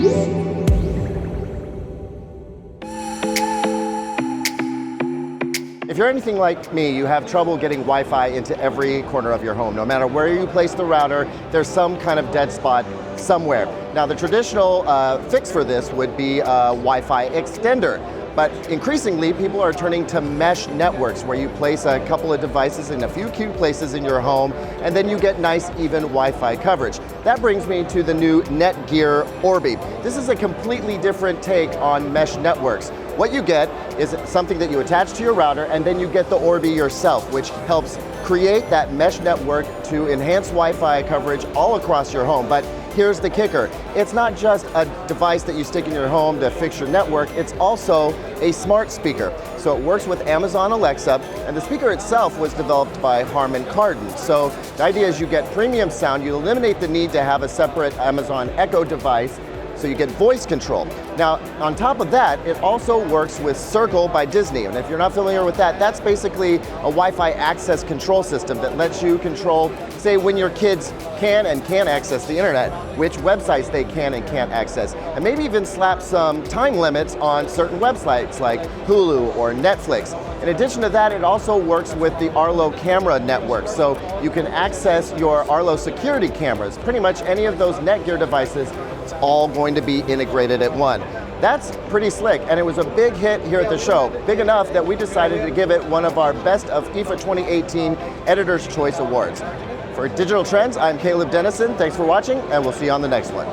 If you're anything like me, you have trouble getting Wi-Fi into every corner of your home. No matter where you place the router, there's some kind of dead spot somewhere. Now, the traditional fix for this would be a Wi-Fi extender. But increasingly, people are turning to mesh networks where you place a couple of devices in a few key places in your home, and then you get nice, even Wi-Fi coverage. That brings me to the new Netgear Orbi. This is a completely different take on mesh networks. What you get is something that you attach to your router, and then you get the Orbi yourself, which helps create that mesh network to enhance Wi-Fi coverage all across your home. But here's the kicker. It's not just a device that you stick in your home to fix your network, it's also a smart speaker. So it works with Amazon Alexa, and the speaker itself was developed by Harman Kardon. So the idea is you get premium sound, you eliminate the need to have a separate Amazon Echo device, so you get voice control. Now, on top of that, it also works with Circle by Disney. And if you're not familiar with that, that's basically a Wi-Fi access control system that lets you control, say, when your kids can and can't access the internet, which websites they can and can't access, and maybe even slap some time limits on certain websites like Hulu or Netflix. In addition to that, it also works with the Arlo Camera network, so you can access your Arlo security cameras. Pretty much any of those Netgear devices, it's all going to be integrated at one. That's pretty slick, and it was a big hit here at the show. Big enough that we decided to give it one of our Best of IFA 2018 Editor's Choice Awards. For Digital Trends, I'm Caleb Dennison. Thanks for watching, and we'll see you on the next one.